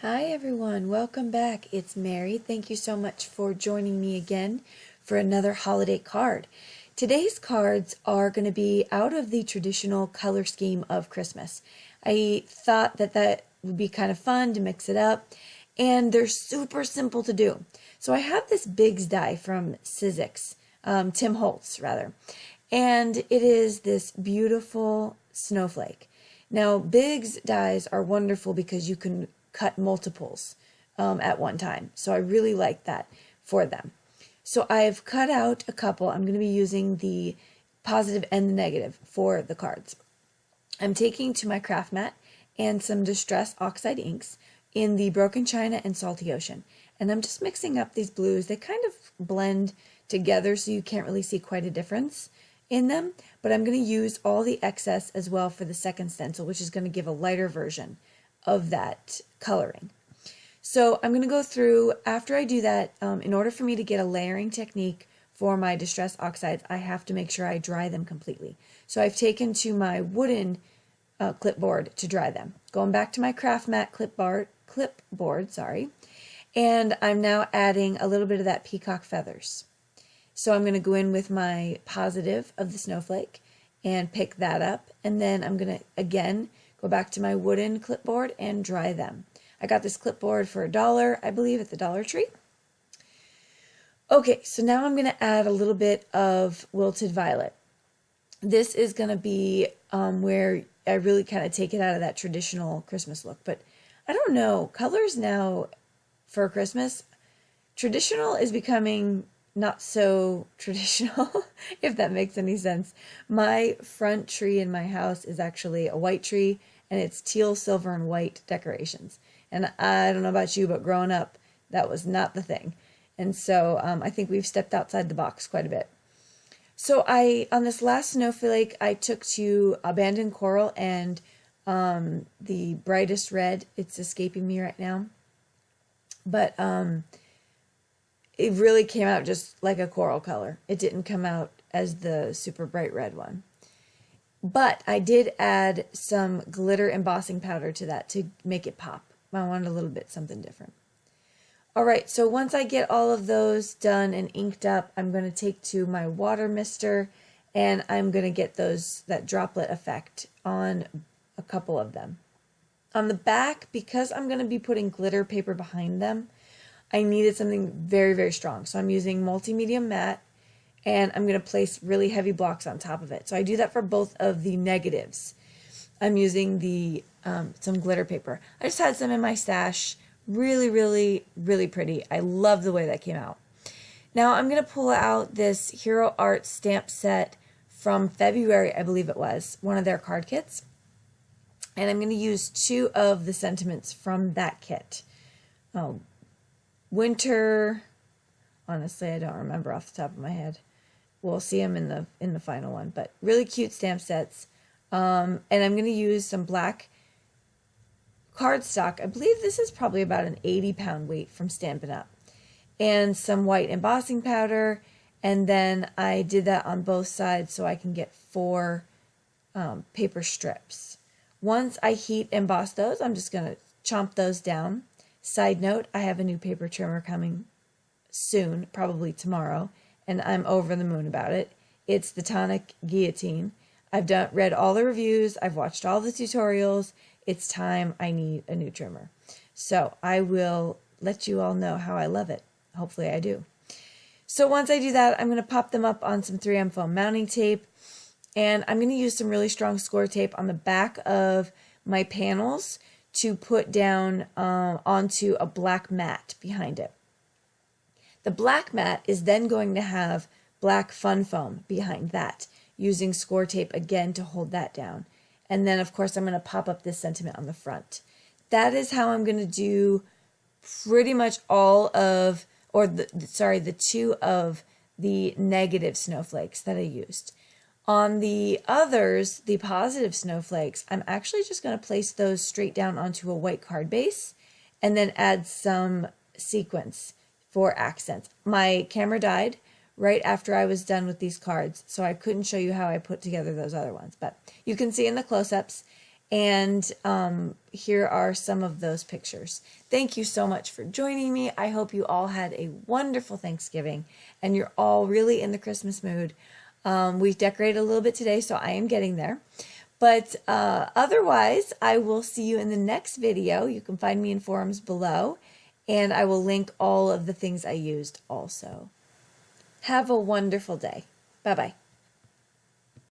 Hi everyone, welcome back. It's Mary. Thank you so much for joining me again for another holiday card. Today's cards are going to be out of the traditional color scheme of Christmas. I thought that would be kind of fun to mix it up, and they're super simple to do. So I have this Bigz Die from Sizzix, Tim Holtz rather, and it is this beautiful snowflake. Now Bigz dies are wonderful because you can cut multiples at one time. So I really like that for them. So I've cut out a couple. I'm going to be using the positive and the negative for the cards. I'm taking to my craft mat and some Distress Oxide inks in the Broken China and Salty Ocean. And I'm just mixing up these blues. They kind of blend together so you can't really see quite a difference in them. But I'm going to use all the excess as well for the second stencil, which is going to give a lighter version of that coloring. So I'm going to go through, after I do that, in order for me to get a layering technique for my Distress Oxides, I have to make sure I dry them completely. So I've taken to my wooden clipboard to dry them. Going back to my craft mat clipboard, and I'm now adding a little bit of that peacock feathers. So I'm going to go in with my positive of the snowflake and pick that up, and then I'm going to, again, go back to my wooden clipboard and dry them. I got this clipboard for $1, I believe, at the Dollar Tree. Okay, so now I'm going to add a little bit of wilted violet. This is going to be where I really kind of take it out of that traditional Christmas look. But I don't know, colors now for Christmas, traditional is becoming not so traditional, if that makes any sense. My front tree in my house is actually a white tree, and it's teal, silver, and white decorations. And I don't know about you, but growing up, that was not the thing. And so I think we've stepped outside the box quite a bit. So on this last snowflake, I took to Abandoned Coral and the brightest red. It's escaping me right now. But it really came out just like a coral color. It didn't come out as the super bright red one. But I did add some glitter embossing powder to that to make it pop. I wanted a little bit something different. All right, so once I get all of those done and inked up, I'm going to take to my water mister, and I'm going to get that droplet effect on a couple of them. On the back, because I'm going to be putting glitter paper behind them, I needed something very, very strong. So I'm using multi-medium matte, and I'm going to place really heavy blocks on top of it. So I do that for both of the negatives. I'm using the some glitter paper. I just had some in my stash. Really, really, really pretty. I love the way that came out. Now I'm going to pull out this Hero Art stamp set from February, I believe it was, one of their card kits. And I'm going to use 2 of the sentiments from that kit. Oh, winter, honestly, I don't remember off the top of my head. We'll see them in the final one, but really cute stamp sets. And I'm going to use some black cardstock. I believe this is probably about an 80-pound weight from Stampin' Up. And some white embossing powder. And then I did that on both sides so I can get 4 paper strips. Once I heat emboss those, I'm just going to chomp those down. Side note, I have a new paper trimmer coming soon, probably tomorrow, and I'm over the moon about it. It's the Tonic Guillotine. I've read all the reviews. I've watched all the tutorials. It's time I need a new trimmer. So I will let you all know how I love it. Hopefully I do. So once I do that, I'm going to pop them up on some 3M foam mounting tape. And I'm going to use some really strong score tape on the back of my panels to put down onto a black mat behind it. The black mat is then going to have black fun foam behind that, using score tape again to hold that down. And then, of course, I'm going to pop up this sentiment on the front. That is how I'm going to do pretty much all of, the 2 of the negative snowflakes that I used. On the others, the positive snowflakes, I'm actually just going to place those straight down onto a white card base and then add some sequins for accents. My camera died right after I was done with these cards, so I couldn't show you how I put together those other ones. But you can see in the close-ups, And here are some of those pictures. Thank you so much for joining me. I hope you all had a wonderful Thanksgiving and you're all really in the Christmas mood. We've decorated a little bit today, so I am getting there. But otherwise, I will see you in the next video. You can find me in forums below, and I will link all of the things I used also. Have a wonderful day. Bye-bye.